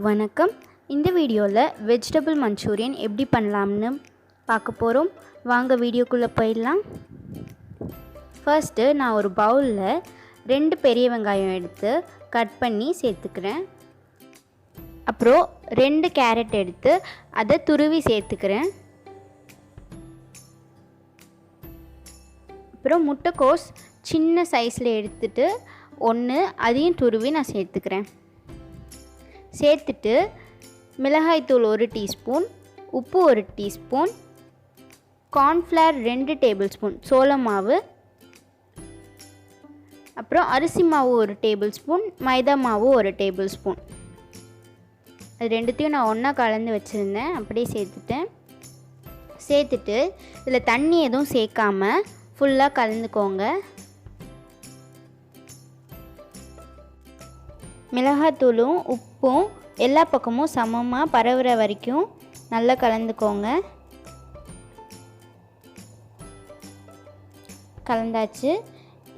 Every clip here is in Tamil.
வணக்கம். இந்த வீடியோவில் வெஜிடபிள் மஞ்சூரியன் எப்படி பண்ணலாம்னு பார்க்க போகிறோம். வாங்க வீடியோக்குள்ளே போயிடலாம். ஃபர்ஸ்ட்டு நான் ஒரு பவுலில் 2 பெரிய வெங்காயம் எடுத்து கட் பண்ணி சேர்த்துக்கிறேன். அப்புறம் 2 கேரட் எடுத்து அதை துருவி சேர்த்துக்கிறேன். அப்புறம் முட்டைக்கோஸ் சின்ன சைஸில் எடுத்துட்டு 1 அதையும் துருவி நான் சேர்த்துக்கிறேன். சேர்த்துட்டு மிளகாய்த்தூள் 1 டீஸ்பூன், உப்பு 1 டீஸ்பூன், கார்ன்ஃப்ளவர் 2 டேபிள் ஸ்பூன், சோள மாவு, அப்புறம் அரிசி மாவு 1 டேபிள் ஸ்பூன், மைதா மாவு 1 டேபிள் ஸ்பூன். அது ரெண்டுத்தையும் நான் ஒன்றா கலந்து வச்சுருந்தேன். அப்படியே சேர்த்துட்டு இதில் தண்ணி எதுவும் சேர்க்காமல் ஃபுல்லாக கலந்துக்கோங்க. மிளகாத்தூளும் உப்பும் எல்லா பக்கமும் சமமாக பரவுற வரைக்கும் நல்லா கலந்துக்கோங்க. கலந்தாச்சு.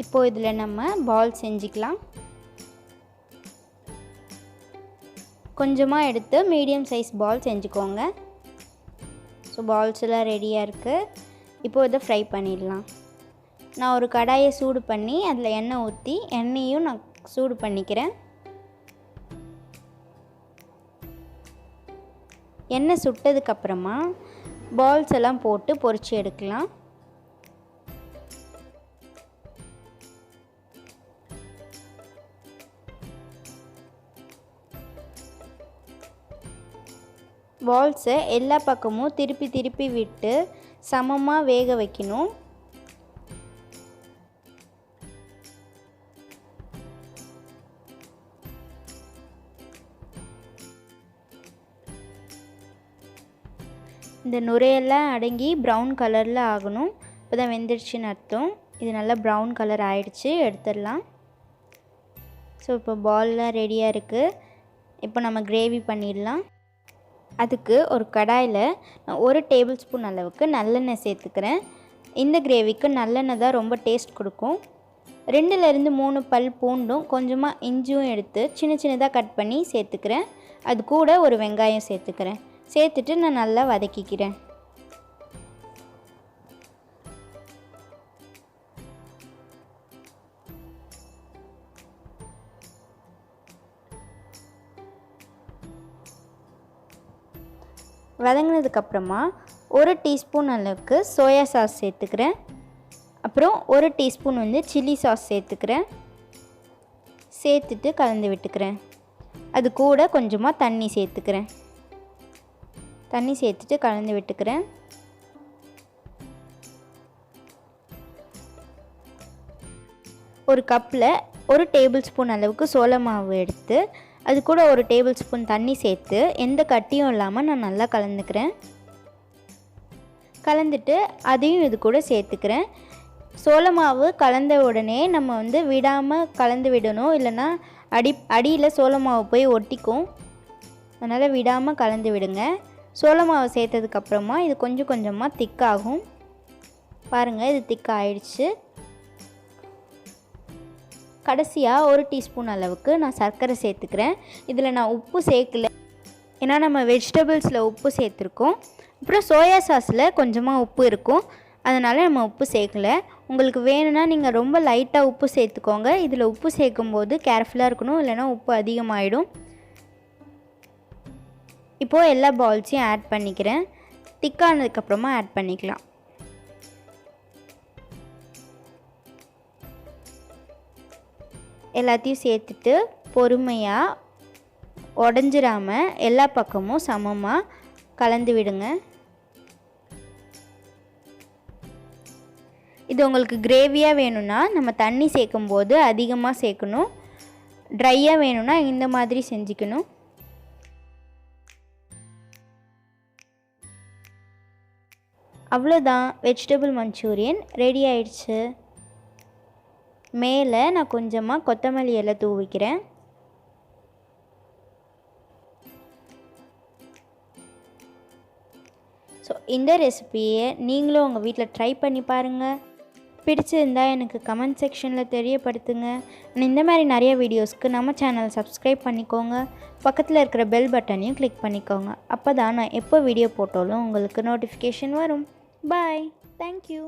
இப்போது இதில் நம்ம பால் செஞ்சுக்கலாம். கொஞ்சமாக எடுத்து மீடியம் சைஸ் பால் செஞ்சுக்கோங்க. ஸோ பால்ஸ் எல்லாம் ரெடியாக இருக்குது. இப்போது இதை ஃப்ரை பண்ணிடலாம். நான் ஒரு கடாயை சூடு பண்ணி அதில் எண்ணெய் ஊற்றி எண்ணெயும் நான் சூடு பண்ணிக்கிறேன். எண்ணெய் சுட்டதுக்கப்புறமா பால்ஸ் எல்லாம் போட்டு பொரிச்சு எடுக்கலாம். பால்ஸை எல்லா பக்கமும் திருப்பி விட்டு சமமாக வேக வைக்கணும். இந்த நுரையெல்லாம் அடங்கி ப்ரௌன் கலரில் ஆகணும். இப்போ தான் வெந்துடுச்சுன்னு அர்த்தம். இது நல்லா ப்ரௌன் கலர் ஆகிடுச்சு. எடுத்துடலாம். ஸோ இப்போ பால்லாம் ரெடியாக இருக்குது. இப்போ நம்ம கிரேவி பண்ணிடலாம். அதுக்கு ஒரு கடாயில் நான் 1 டேபிள் ஸ்பூன் அளவுக்கு நல்லெண்ணெய் சேர்த்துக்கிறேன். இந்த கிரேவிக்கு நல்லெண்ணெய் தான் ரொம்ப டேஸ்ட் கொடுக்கும். 2லேருந்து 3 பல் பூண்டும் கொஞ்சமாக இஞ்சியும் எடுத்து சின்னதாக கட் பண்ணி சேர்த்துக்கிறேன். அது கூட ஒரு வெங்காயம் சேர்த்துக்கிறேன். சேர்த்துட்டு நான் நல்லா வதக்கிக்கிறேன். வதங்கினதுக்கப்புறமா 1 டீஸ்பூன் அளவுக்கு சோயா சாஸ் சேர்த்துக்கிறேன். அப்புறம் 1 டீஸ்பூன் சில்லி சாஸ் சேர்த்துக்கிறேன். சேர்த்துட்டு கலந்து விட்டுக்கிறேன். அது கூட கொஞ்சமாக தண்ணி சேர்த்துக்கிறேன். தண்ணி சேர்த்துட்டு கலந்து விட்டுக்கிறேன். ஒரு கப்பில் 1 டேபிள் ஸ்பூன் அளவுக்கு சோள மாவு எடுத்து அது கூட 1 டேபிள் ஸ்பூன் தண்ணி சேர்த்து எந்த கட்டியும் இல்லாமல் நான் நல்லா கலந்துக்கிறேன். கலந்துட்டு அதையும் இது கூட சேர்த்துக்கிறேன். சோள மாவு கலந்த உடனே நம்ம விடாமல் கலந்து விடணும். இல்லைன்னா அடியில் சோள மாவு போய் ஒட்டிக்கும். அதனால் விடாமல் கலந்து விடுங்க. சோள மாவு சேர்த்ததுக்கப்புறமா இது கொஞ்சம் கொஞ்சமாக திக்காகும். பாருங்கள், இது திக்காகிடுச்சு. கடைசியாக 1 டீஸ்பூன் அளவுக்கு நான் சர்க்கரை சேர்த்துக்கிறேன். இதில் நான் உப்பு சேர்க்கல, ஏன்னா நம்ம வெஜிடபிள்ஸில் உப்பு சேர்த்துருக்கோம். அப்புறம் சோயா சாஸில் கொஞ்சமாக உப்பு இருக்கும், அதனால் நம்ம உப்பு சேர்க்கல. உங்களுக்கு வேணும்னா நீங்கள் ரொம்ப லைட்டாக உப்பு சேர்த்துக்கோங்க. இதில் உப்பு சேர்க்கும்போது கேர்ஃபுல்லாக இருக்கணும், இல்லைனா உப்பு அதிகமாகிடும். இப்போது எல்லா பால்ஸையும் ஆட் பண்ணிக்கிறேன். திக்கானதுக்கப்புறமா ஆட் பண்ணிக்கலாம். எல்லாத்தையும் சேர்த்துட்டு பொறுமையாக உடஞ்சிராமல் எல்லா பக்கமும் சமமாக கலந்து விடுங்க. இது உங்களுக்கு கிரேவியாக வேணும்னா நம்ம தண்ணி சேர்க்கும்போது அதிகமாக சேர்க்கணும். ட்ரையாக வேணும்னா இந்த மாதிரி செஞ்சுக்கணும். அவ்வளோதான், வெஜிடபிள் மஞ்சூரியன் ரெடி ஆயிடுச்சு. மேலே நான் கொஞ்சமாக கொத்தமல்லி இலை தூவிக்கிறேன். ஸோ இந்த ரெசிபியை நீங்களும் உங்கள் வீட்டில் ட்ரை பண்ணி பாருங்கள். பிடிச்சிருந்தா எனக்கு கமெண்ட் செக்ஷனில் தெரியப்படுத்துங்க. இந்த மாதிரி நிறைய வீடியோஸ்க்கு நம்ம சேனலை சப்ஸ்கிரைப் பண்ணிக்கோங்க. பக்கத்தில் இருக்கிற பெல் பட்டனையும் கிளிக் பண்ணிக்கோங்க. அப்போ தான் நான் எப்போ வீடியோ போட்டாலும் உங்களுக்கு நோட்டிஃபிகேஷன் வரும். பாய். தேங்க்யூ.